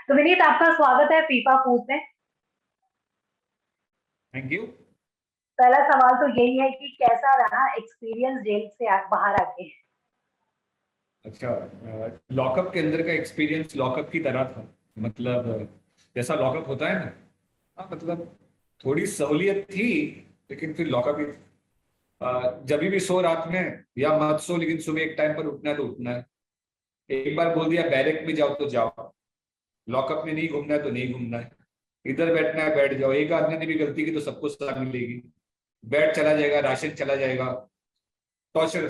तो विनीत, आपका स्वागत है फीफा फूड में। Thank you. पहला सवाल तो यही है कि कैसा रहा एक्सपीरियंस जेल से बाहर आके। अच्छा, लॉकअप के अंदर का एक्सपीरियंस लॉकअप की तरह था। मतलब जैसा लॉकअप होता है ना। हाँ, मतलब थोड़ी सहूलियत थी, लेकिन फिर लॉकअप ही। जब भी सो रात में या मत सो, लेकिन सुबह एक टाइम पर उठना है तो उठना है। एक बार बोल दिया बैरक में जाओ तो जाओ, लॉकअप में नहीं घूमना है तो नहीं घूमना है। इधर बैठना है बैठ जाओ, एक आदमी ने भी गलती की तो सबको सजा मिलेगी। बेड चला जाएगा, राशन चला जाएगा। टॉर्चर,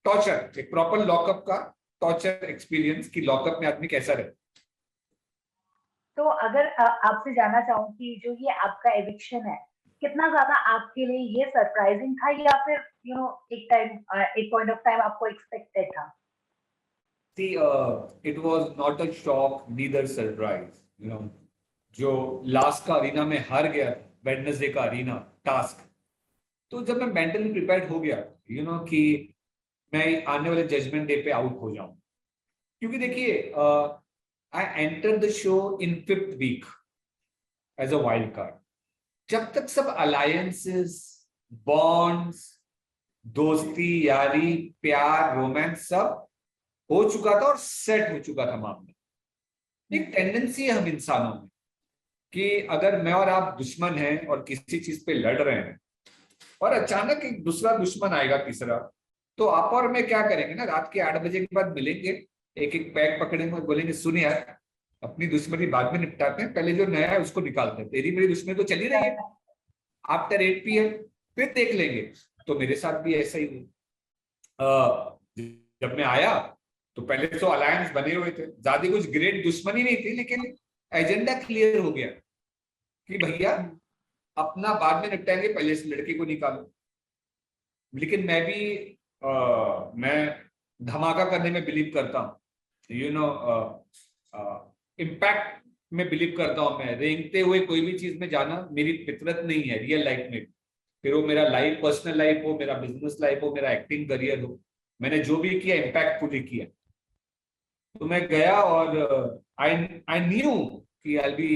टॉर्चर, एक प्रॉपर लॉकअप का टॉर्चर एक्सपीरियंस कि लॉकअप में आदमी कैसा रहे। तो अगर आपसे जानना चाहूँ कि जो ये आपका एविक्शन है, कितना ज्यादा आपके लिए ये सरप्राइजिंग था या फिर एक पॉइंट ऑफ टाइम आपको एक्सपेक्टेड था? See, it was not a shock, neither surprise. जो लास्ट का अरीना में हार गया, वेडनेसडे का अरीना टास्क, तो जब मैं मेंटली प्रिपेयर्ड हो गया, कि मैं आने वाले जजमेंट डे पे आउट हो जाऊं। क्योंकि देखिए, I enter the show in 5th week as a wild card. जब तक सब अलायंसेस, बॉन्ड्स, दोस्ती यारी, प्यार, रोमांस सब हो चुका था और सेट हो चुका था मामला। एक टेंडेंसी है हम इंसानों में कि अगर मैं और आप दुश्मन हैं और किसी चीज पे लड़ रहे हैं और अचानक एक दूसरा दुश्मन आएगा, तीसरा, तो आप और मैं क्या करेंगे ना, रात के 8 बजे के बाद मिलेंगे, एक एक पैक पकड़ेंगे और बोलेंगे सुन यार, अपनी दुश्मनी बाद में निपटाते हैं, पहले जो नया है उसको निकालते हैं, तेरी मेरी दुश्मनी तो चली रही है, आफ्टर 8 PM फिर देख लेंगे। तो मेरे साथ भी ऐसा ही हुआ। जब मैं आया तो पहले तो अलायंस बने हुए थे, ज्यादा कुछ ग्रेट दुश्मनी नहीं थी, लेकिन एजेंडा क्लियर हो गया कि भैया अपना बाद में निपटाएंगे, पहले इस लड़के को निकालो। लेकिन मैं धमाका करने में बिलीव करता हूँ, इम्पैक्ट में बिलीव करता हूँ। मैं रेंगते हुए कोई भी चीज में जाना मेरी फितरत नहीं है रियल लाइफ में। फिर वो मेरा लाइफ, पर्सनल लाइफ हो, मेरा बिजनेस लाइफ हो, मेरा एक्टिंग करियर हो, मैंने जो भी किया इम्पैक्टफुली किया। तो मैं गया और आई आई न्यू कि आई बी,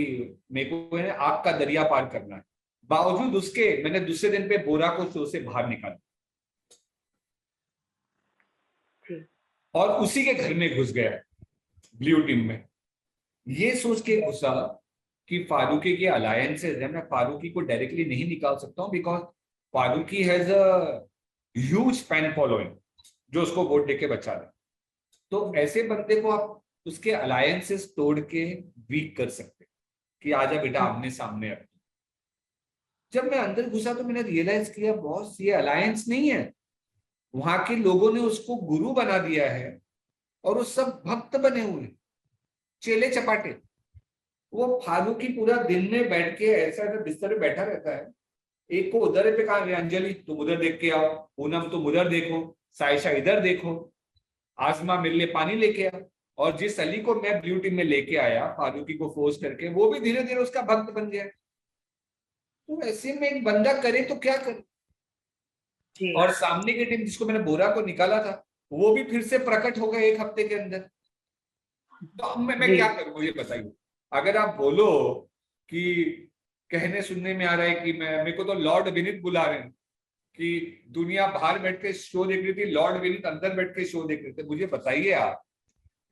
मेरे को आग का दरिया पार करना है। बावजूद उसके मैंने दूसरे दिन पे बोरा को शो से बाहर निकाला और उसी के घर में घुस गया, ब्लू टीम में। ये सोच के घुसा कि फारूकी के अलायंसेस है, मैं फारूकी को डायरेक्टली नहीं निकाल सकता हूं, because Faruqui has a huge fan following जो उसको वोट देके बचा रहे। तो ऐसे बंदे को आप उसके अलायंसेस तोड़ के वीक कर सकते कि आजा बेटा आमने सामने। अब जब मैं अंदर घुसा तो मैंने रियलाइज किया बॉस, ये अलायंस नहीं है, वहां के लोगों ने उसको गुरु बना दिया है और वो सब भक्त बने हुए, चेले चपाटे। वो फारूकी पूरा दिन में बैठ के ऐसा ऐसा बिस्तर पे बैठा रहता है, एक को उधर पे कहा, अंजलि तुम उधर देख के आओ, पूनम तुम उधर देखो, सायशा इधर देखो, आसमा मेरे लिए पानी लेके आ। और जिस अली को मैं ब्लू टीम में लेके आया फारूकी को फोर्स करके, वो भी धीरे धीरे उसका भक्त बन गया। तो ऐसे में एक बंदा करे तो क्या करे। जी। और सामने की टीम जिसको मैंने बोरा को निकाला था, वो भी फिर से प्रकट हो गए 1 हफ्ते के अंदर। तो अब मैं जी। क्या करूं, मुझे बताइए। अगर आप बोलो कि कहने सुनने में आ रहा है कि मेरे को तो लॉर्ड विनीत बुला रहे हैं कि दुनिया बाहर बैठ के शो देख रही थी, लॉर्ड विनीत अंदर बैठ के शो देख रहे थे, मुझे बताइए आप,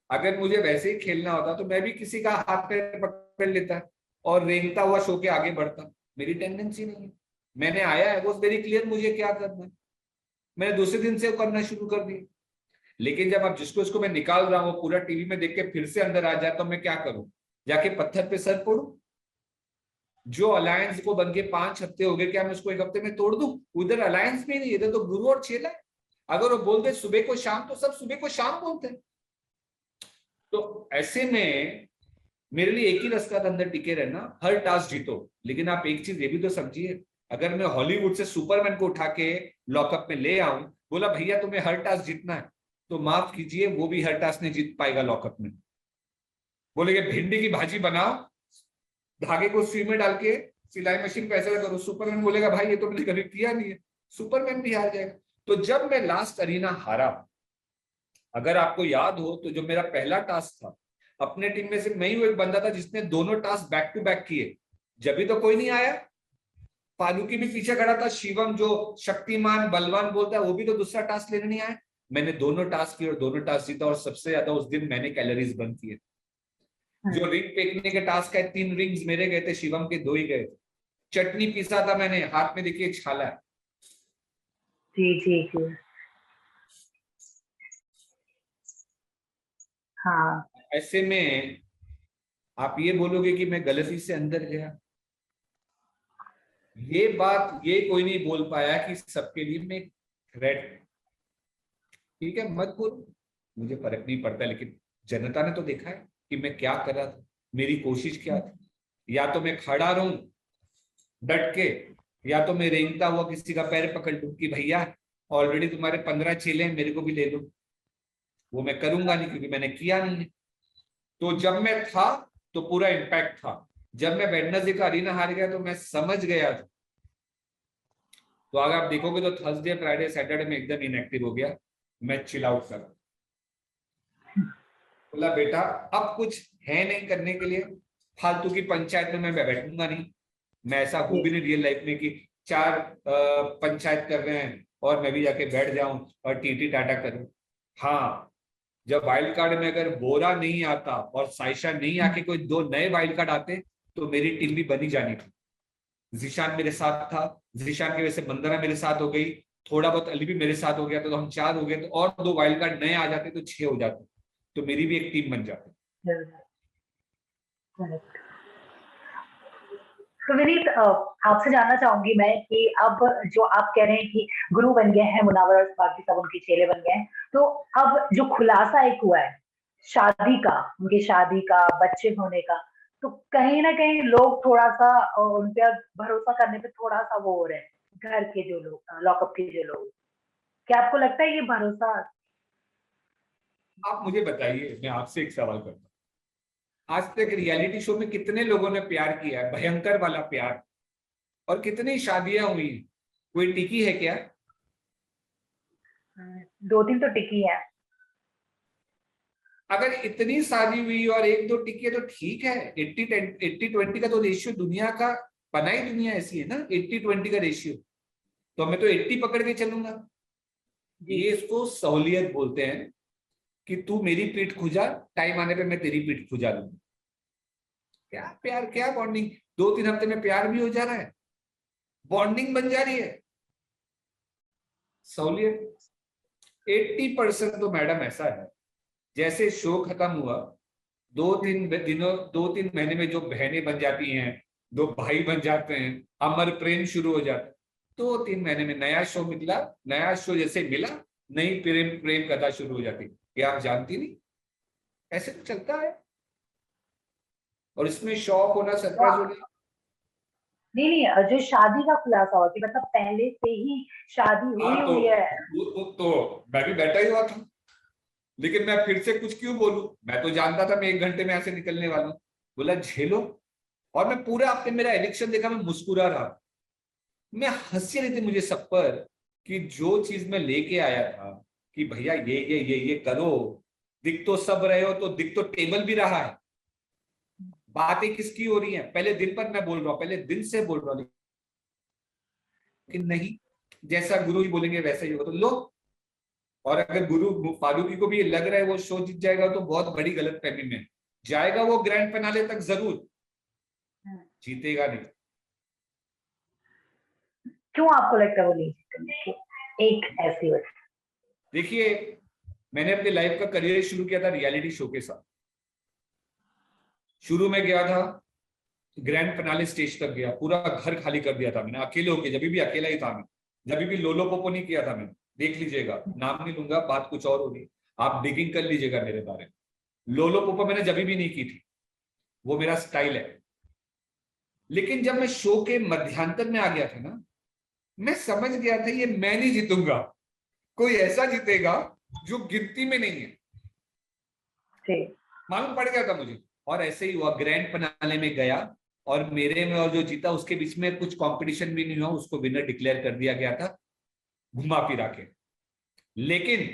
अगर मुझे वैसे ही खेलना होता तो मैं भी किसी का हाथ पैर पकड़ लेता और रेंगता हुआ शो के आगे बढ़ता। मेरी टेंडेंसी नहीं है। मैंने आया है, वो वेरी क्लियर मुझे क्या करना है, मैंने दूसरे दिन से करना शुरू कर दिया। लेकिन जब आप जिसको इसको मैं निकाल रहा हूँ पूरा टीवी में देख के फिर से अंदर आ जाए तो मैं क्या करूं, जाके पत्थर पे सर फोड़ू? जो अलायंस को बन के 5 हफ्ते हो गए, क्या मैं उसको 1 हफ्ते में तोड़ दूं? उधर अलायंस में नहीं, इधर तो गुरु और चेला है। अगर वो बोल दे सुबह को शाम तो सब सुबह को शाम बोलते हैं। तो ऐसे में मेरे लिए एक ही रास्ता था अंदर टिके रहना, हर टास्क जीतो। लेकिन आप एक चीज ये भी तो समझिए, अगर मैं हॉलीवुड से सुपरमैन को उठा के लॉकअप में ले आऊं, बोला भैया तुम्हें हर टास्क जीतना है, तो माफ कीजिए वो भी हर टास्क नहीं जीत पाएगा लॉकअप में। बोलेगे भिंडी की भाजी बनाओ, धागे को सुई में डाल के सिलाई मशीन पे ऐसा करो, सुपरमैन बोलेगा भाई ये तो मैंने कभी किया नहीं है, सुपरमैन भी हार जाएगा। तो जब मैं लास्ट अरीना हारा, अगर आपको याद हो तो जो मेरा पहला टास्क था, अपने टीम में से मैं ही वो एक बंदा था जिसने दोनों टास्क बैक टू बैक किए, जब भी तो कोई नहीं आया। फारूकी भी पीछे खड़ा था, शिवम जो शक्तिमान बलवान बोलता है वो भी तो दूसरा टास्क लेने नहीं आया। मैंने दोनों टास्क किए और दोनों टास्क जीता, और सबसे ज्यादा उस दिन मैंने कैलोरीज बर्न किए। जो रिंग फेंकने के टास्क है 3 रिंग्स मेरे गए थे, शिवम के 2 ही गए थे। चटनी पीसा था मैंने, हाथ में देखिए छाला है। जी जी जी। हाँ। ऐसे में आप ये बोलोगे कि मैं गलती से अंदर गया, ये बात ये कोई नहीं बोल पाया कि सबके लिए मैं थ्रेट। ठीक है, मत बोलो, मुझे फर्क नहीं पड़ता, लेकिन जनता ने तो देखा है कि मैं क्या कर रहा था, मेरी कोशिश क्या थी। या तो मैं खड़ा रहूं डट के, या तो मैं रेंगता हुआ किसी का पैर पकड़ लूं कि भैया ऑलरेडी तुम्हारे 15 चेले हैं, मेरे को भी ले लो। वो मैं करूंगा नहीं क्योंकि मैंने किया नहीं है। तो जब मैं था तो पूरा इम्पैक्ट था, जब मैं वेडनेसडे का अरीना हार गया तो मैं समझ गया था। तो अगर आप देखोगे तो थर्सडे फ्राइडे सैटरडे में एकदम इनएक्टिव हो गया, मैं चिल आउट कर। बोला बेटा अब कुछ है नहीं करने के लिए, फालतू की पंचायत में मैं बैठूंगा नहीं। मैं ऐसा हूं भी नहीं रियल लाइफ में कि 4 पंचायत कर रहे हैं और मैं भी जाके बैठ जाऊं और टीटी टाटा करूं। हाँ, जब वाइल्ड कार्ड में अगर बोरा नहीं आता और साइशा नहीं आके कोई 2 नए वाइल्ड कार्ड आते तो मेरी टीम भी बनी जानी थी। जीशान मेरे साथ था, जीशान की वजह से वंदना मेरे साथ हो गई, थोड़ा बहुत अली भी मेरे साथ हो गया, तो हम 4 हो गए, तो और 2 वाइल्ड कार्ड नए आ जाते तो 6 हो जाते, तो मेरी भी एक टीम बन जाती। तो विनीत, आपसे जानना चाहूंगी मैं कि अब जो आप कह रहे हैं कि गुरु बन गए हैं मुनावर और बाकी सब उनके चेले बन गए हैं, तो अब जो खुलासा एक हुआ है शादी का, उनकी शादी का, बच्चे होने का, तो कहीं ना कहीं लोग थोड़ा सा उन पर भरोसा करने पे थोड़ा सा वो हो रहे हैं, घर के जो लोग, लॉकअप के जो लोग। क्या आपको लगता है ये भरोसा? आप मुझे बताइए, मैं आपसे एक सवाल करता हूँ, आज तक रियलिटी शो में कितने लोगों ने प्यार किया है, भयंकर वाला प्यार, और कितनी शादियां हुई, कोई टिकी है क्या? 2-3 तो टिकी है। अगर इतनी शादी हुई और 1-2 टिकी है तो ठीक है। 80-20 का तो रेशियो दुनिया का बना ही, दुनिया ऐसी है ना, 80-20 का रेशियो, तो मैं तो 80 पकड़ के चलूंगा। ये इसको सहूलियत बोलते हैं कि तू मेरी पीठ खुजा, टाइम आने पे मैं तेरी पीठ खुजा लूंगा। क्या प्यार, क्या बॉन्डिंग, 2-3 हफ्ते में प्यार भी हो जा रहा है, बॉन्डिंग बन जा रही है, सहूलियत। 80% तो मैडम ऐसा है, जैसे शो खत्म हुआ 2-3 महीने में जो बहनें बन जाती हैं, 2 भाई बन जाते हैं, अमर प्रेम शुरू हो जाता है, 2-3 महीने में नया शो निकला, नया शो जैसे मिला, नई प्रेम प्रेम कथा शुरू हो जाती। क्या आप जानती नहीं? ऐसे तो चलता है, और इसमें शौक होना, सरप्राइज होना। नहीं नहीं, जो शादी का खुलासा हुआ कि मतलब पहले से ही शादी हुई हाँ, हुई है। तो मैं भी बैठा ही हुआ था, लेकिन मैं फिर से कुछ क्यों बोलूं, मैं तो जानता था मैं 1 घंटे में ऐसे निकलने वाला हूं। बोला झेलो, और मैं पूरा आपने मेरा इलेक्शन देखा, मैं मुस्कुरा रहा, मैं हंसी रही थी मुझे सब पर, कि जो चीज मैं लेके आया था कि भैया ये करो, दिख तो सब रहे हो, तो दिख तो टेबल भी रहा है, बातें किसकी हो रही हैं, पहले दिन पर मैं बोल रहा हूं, पहले दिन से बोल रहा हूं, लेकिन नहीं, जैसा गुरु ही बोलेंगे वैसा ही होगा, तो लो। और अगर गुरु फारूकी को भी ये लग रहा है वो शो जीत जाएगा, तो बहुत बड़ी गलतफहमी में जाएगा, वो ग्रैंड फिनाले तक जरूर, जीतेगा नहीं। क्यों आपको लगता है वो नहीं जीतेंगे? एक ऐसी वजह। देखिए, मैंने अपनी लाइफ का करियर शुरू किया था रियलिटी शो के साथ। शुरू में गया था, ग्रैंड फिनाले स्टेज तक गया, पूरा घर खाली कर दिया था मैंने, अकेले होके, जब भी अकेला ही था मैं, जब भी लोलो पोपो नहीं किया था मैंने, देख लीजिएगा, नाम नहीं लूंगा, बात कुछ और होगी, आप डिगिंग कर लीजिएगा मेरे बारे में। लोलो पोपो मैंने जब भी नहीं की थी, वो मेरा स्टाइल है। लेकिन जब मैं शो के मध्यांतर में आ गया था ना, मैं समझ गया था ये मैं नहीं जीतूंगा, कोई ऐसा जीतेगा जो गिनती में नहीं है, मालूम पड़ गया था मुझे। और ऐसे ही हुआ, ग्रैंड फिनाले में गया, और मेरे में और जो जीता उसके बीच में कुछ कंपटीशन भी नहीं हुआ, उसको विनर डिक्लेयर कर दिया गया था घुमा फिरा के। लेकिन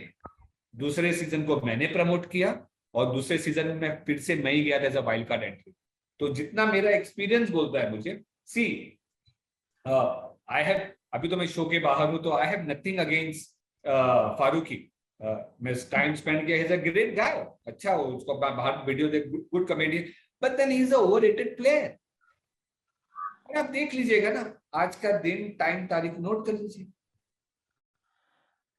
दूसरे सीजन को मैंने प्रमोट किया, और दूसरे सीजन में फिर से मैं ही गया था as a wild card entry. तो जितना मेरा एक्सपीरियंस बोलता है मुझे, सी आई हैव, अभी तो मैं शो के बाहर हूं, तो I have nothing against Faruqui. मैं टाइम स्पेंड किया, इज अ ग्रेट गाय, अच्छा हो उसको बाहर वीडियो देख, good comedian, but then he is a overrated player. आप देख लीजिएगा ना, आज का दिन टाइम तारीख नोट कर लीजिए,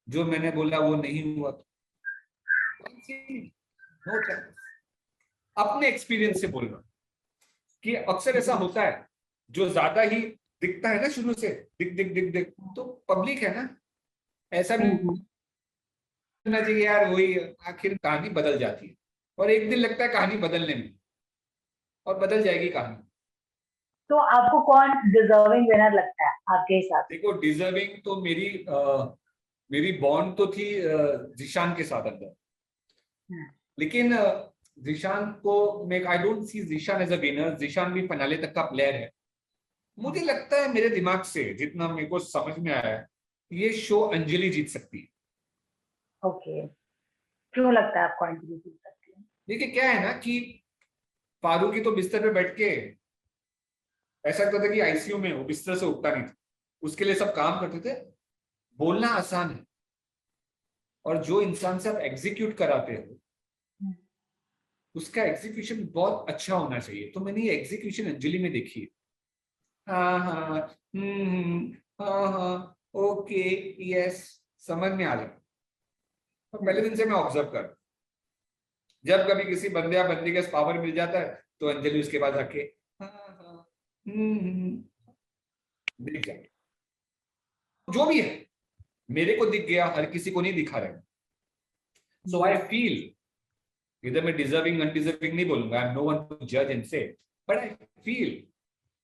जो मैंने बोला वो नहीं हुआ तो नो चांस। अपने एक्सपीरियंस से बोल रहा हूं कि अक्सर ऐसा होता है, जो ज्यादा ही दिखता है ना शुरू से, दिख दिख दिख दिख, तो पब्लिक है ना, ऐसा भी होना चाहिए यार, वही आखिर कहानी बदल जाती है, और एक दिन लगता है कहानी बदलने में, और बदल जाएगी कहानी। तो आपको कौन डिजर्विंग विनर लगता है आपके हिसाब से? देखो, डिजर्विंग तो मेरी बॉन्ड तो थी जिशान के साथ अंदर, लेकिन जिशान को मैं, I don't see Zeeshan as a winner. Zeeshan भी फाइनले तक का प्लेयर है। मुझे लगता है, मेरे दिमाग से जितना मेरे को समझ में आया है, ये शो अंजलि जीत सकती है। ओके, क्यों लगता है आपको अंजलि जीत सकती है? देखिए क्या है ना कि फारूकी तो बिस्तर पे बैठ के ऐसा लगता था कि आईसीयू में वो बिस्तर से उठता नहीं था, उसके लिए सब काम करते थे। बोलना आसान है, और जो इंसान से आप एग्जीक्यूट कराते हो उसका एग्जीक्यूशन बहुत अच्छा होना चाहिए। तो मैंने ये एग्जीक्यूशन अंजलि में देखी है। हाँ हाँ, हाँ हाँ, ओके, यस, समझ में आ गया। तो पहले दिन से मैं ऑब्जर्व कर, जब कभी किसी बंदे या बंदी के पावर मिल जाता है, तो अंजलि उसके बाद रखे, हाँ हाँ, दिख जाए, जो भी है मेरे को दिख गया, हर किसी को नहीं दिखा रहे। सो आई फील, इधर मैं डिजर्विंग अनडिजर्विंग नहीं बोलूंगा, I am no one to जज and say, but I feel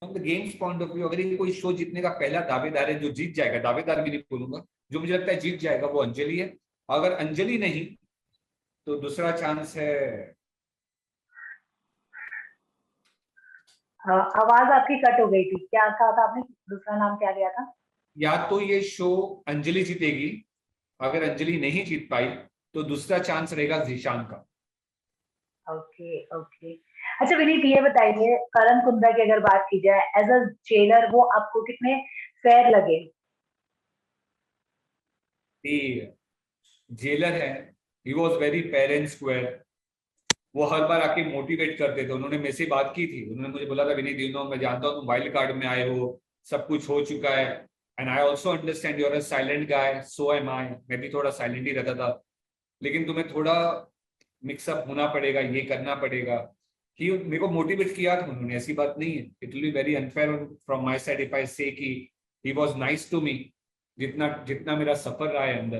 from the games point of view, अगर ये कोई शो जीतने का पहला दावेदार है, जो जीत जाएगा, दावेदार भी नहीं बोलूंगा, जो मुझे लगता है जीत जाएगा, वो अंजलि है। अगर अंजलि नहीं, तो दूसरा चांस है, आवाज आपकी कट हो गई थी, क्या कहा था आपने? दूसरा नाम क्या लिया था? या तो ये शो अंजलि जीतेगी, अगर अंजलि नहीं जीत पाई तो दूसरा चांस रहेगा जीशान का। Okay okay. अच्छा विनीत, ये बताइए, करण कुंद्रा की अगर बात की जाए एज अ जेलर, वो आपको कितने फेयर लगे? जेलर है, he was very fair and square. वो हर बार आके मोटिवेट करते थे। उन्होंने मेरे से बात की थी, उन्होंने मुझे बोला था, विनीत यू नो, मैं जानता हूँ तुम वाइल्ड कार्ड में आए हो, सब कुछ हो चुका है, and I also understand you are a silent guy, so am I, मैं भी थोड़ा साइलेंट ही रहता था, लेकिन तुम्हें थोड़ा मिक्सअप होना पड़ेगा, ये करना पड़ेगा। कि मेरे को मोटिवेट किया था उन्होंने, ऐसी बात नहीं है। It will be very unfair from my side if I say कि he was nice to me, जितना जितना मेरा सफर रहा है अंदर।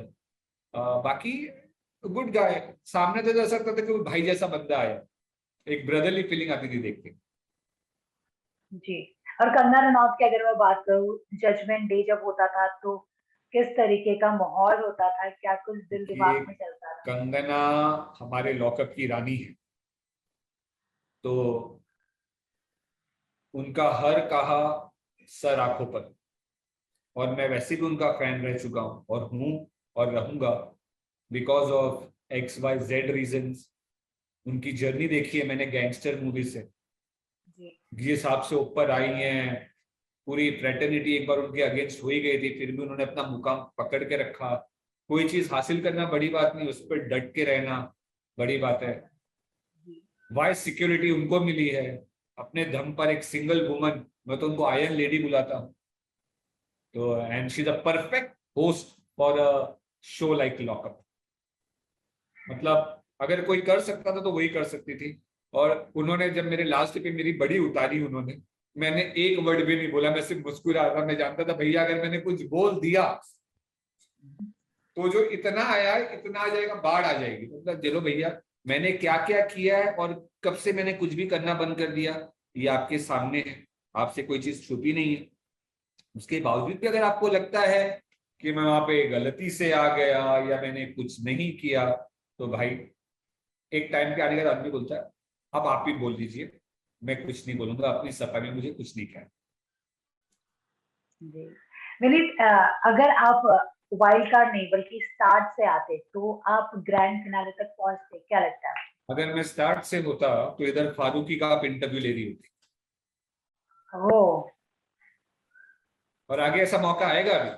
बाकी गुड गाय, सामने तो ऐसा लगता था कि वो भाई जैसा बंदा आया, एक ब्रदरली फीलिंग आती थी देख के। जी। और कंगना रनौत की अगर मैं बात करूँ, जजमेंट डे जब होता था तो किस तरीके का माहौल होता था, क्या कुछ दिल ये दिमाग में चलता था? कंगना हमारे लॉकअप की रानी है, तो उनका हर कहा सर आंखों पर, और मैं वैसे भी उनका फैन रह चुका हूँ और हूँ और रहूंगा, because of X Y Z reasons. उनकी जर्नी देखी है मैंने गैंगस्टर मूवी से, जी। जिस हिसाब से ऊपर आई हैं, पूरी फ्रेटर्निटी एक बार उनके अगेंस्ट हो ही गई थी, फिर भी उन्होंने अपना मुकाम पकड़ के रखा। कोई चीज हासिल करना बड़ी बात नहीं, उस पर डट के रहना बड़ी बात है। जी। वाइस सिक्योरिटी उनको मिली है, अपने दम पर एक सिंगल वुमन, मैं तो उनको आयरन लेडी बुलाता हूँ। तो and she is a perfect host for a show like lockup. मतलब अगर कोई कर सकता था तो वही कर सकती थी। और उन्होंने जब मेरे लास्ट पे मेरी बड़ी उतारी, उन्होंने, मैंने एक वर्ड भी नहीं बोला, मैं सिर्फ मुस्कुरा रहा था। मैं जानता था भैया अगर मैंने कुछ बोल दिया तो जो इतना आया है इतना आ जाएगा, बाढ़ आ जाएगी। मतलब चलो भैया, मैंने क्या क्या किया है और कब से मैंने कुछ भी करना बंद कर दिया, ये आपके सामने है, आपसे कोई चीज छुपी नहीं है। उसके बावजूद भी अगर आपको लगता है कि मैं वहां पे गलती से आ गया या मैंने कुछ नहीं किया, तो भाई एक टाइम पे आने के बाद आदमी बोलता है अब आप ही बोल दीजिए, मैं कुछ नहीं बोलूंगा, अपनी सफाई में मुझे कुछ नहीं कहना। जी। विनीत, अगर आप वाइल्ड कार्ड नहीं बल्कि स्टार्ट से आते तो आप ग्रैंड फिनाले तक पहुंचते, क्या लगता है? अगर मैं स्टार्ट से होता तो इधर फारूकी का आप इंटरव्यू ले रही होती, ओह, और आगे ऐसा मौका आएगा अभी,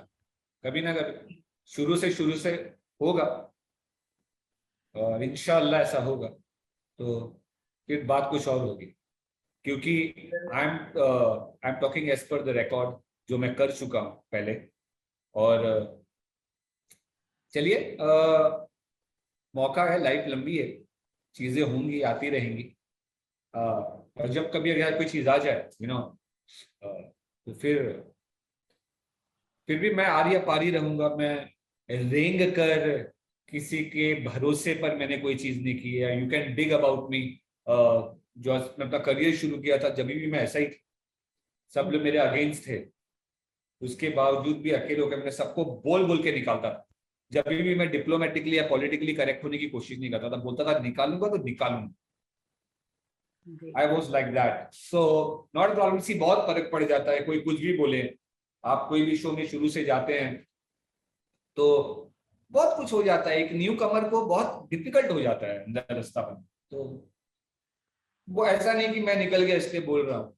कभी ना कभी, शुरू से होगा, और इंशाल्लाह ऐसा होगा तो फिर बात कुछ और होगी, क्योंकि I am talking as per the record जो मैं कर चुका हूं पहले। और चलिए, मौका है, लाइफ लंबी है, चीजें होंगी, आती रहेंगी, और जब कभी अगर कोई चीज आ जाए तो फिर भी मैं आर्या पारी रहूंगा। मैं रेंग कर किसी के भरोसे पर मैंने कोई चीज नहीं की है। You can dig about me, जो मैं अपना करियर शुरू किया था जब भी मैं ऐसा ही था, सब लोग मेरे अगेंस्ट थे, उसके बावजूद भी अकेले होकर मैंने सबको बोल बोल के निकालता था। जब भी मैं डिप्लोमेटिकली या पॉलिटिकली करेक्ट होने की कोशिश नहीं करता था, बोलता था निकालूंगा तो निकालूंगा। I was like that, so not problem. See बहुत फर्क पड़ जाता है, कोई कुछ भी बोले, आप कोई भी शो में शुरू से जाते हैं तो बहुत कुछ हो जाता है, एक न्यू कमर को बहुत डिफिकल्ट हो जाता है अंदर रास्ता पर। तो वो ऐसा नहीं कि मैं निकल गया इसलिए बोल रहा हूँ,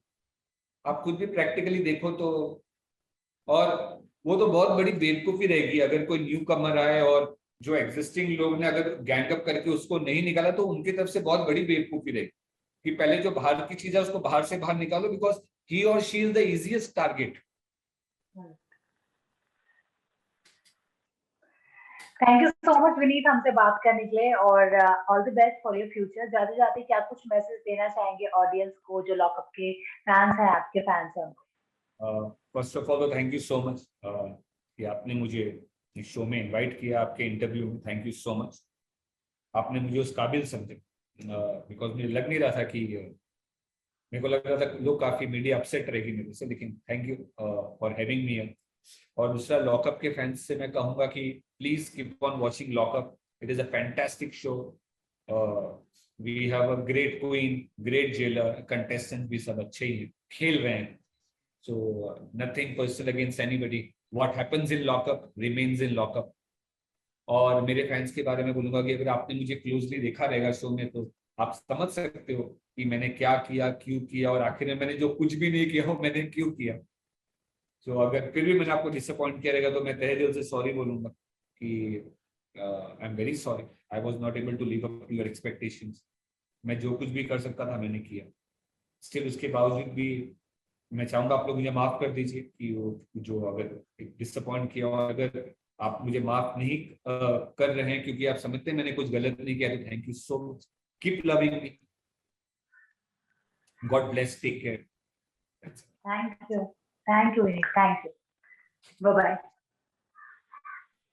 आप खुद भी प्रैक्टिकली देखो तो। और वो तो बहुत बड़ी बेवकूफी रहेगी अगर कोई न्यू कमर आए और जो एग्जिस्टिंग लोग ने अगर गैंगअप करके उसको नहीं निकाला, तो उनकी तरफ से बहुत बड़ी बेवकूफी रहेगी कि पहले जो बाहर की चीज है उसको बाहर से बाहर निकालो, बिकॉज ही और she is the easiest target. Thank you so much Vineet हमसे बात करने के लिए, और all the best for your future. जाते जाते क्या कुछ मैसेज देना चाहेंगे ऑडियंस को, जो लॉकअप के फैंस हैं, आपके फैंस हैं उनको? फर्स्ट ऑफ ऑल तो थैंक यू सो मच कि आपने मुझे इस शो में इनवाइट किया, आपके इंटरव्यू में। थैंक यू सो मच, आपने मुझे उस काबिल समझे, बिकॉज मुझे लग नहीं रहा था कि मेरे को लग रहा था लोग काफी मीडिया अपसेट रहेगी मेरे से, लेकिन thank you for having me. और दूसरा, लॉकअप के फैंस से मैं कहूंगा कि please keep on watching lockup, it is a fantastic show. We have a great queen, great jailer, contestant भी सब अच्छे ही हैं, खेल रहे हैं। So nothing personal against anybody. What happens in lockup remains in lockup. और मेरे फैंस के बारे में बोलूंगा कि अगर आपने मुझे क्लोजली देखा रहेगा शो में, तो आप समझ सकते हो कि मैंने क्या किया, क्यों किया, और आखिर में मैंने जो कुछ भी नहीं किया वो मैंने क्यों किया। तो अगर फिर भी मैंने आपको डिसअपॉइंट किया रहेगा तो मैं तहे दिल से सॉरी बोलूंगा कि I am very sorry, I was not able to live up to your expectations. मैं जो कुछ भी कर सकता था मैंने किया, स्टिल उसके बावजूद भी मैं चाहूंगा आप लोग मुझे माफ कर दीजिए कि वो जो अगर डिसअपॉइंट किया, और अगर आप मुझे माफ नहीं कर रहे हैं क्योंकि आप समझते हैं मैंने कुछ गलत नहीं किया, तो thank you so much, keep loving me, god bless, take care. Thank you Vineet, thank you, bye bye.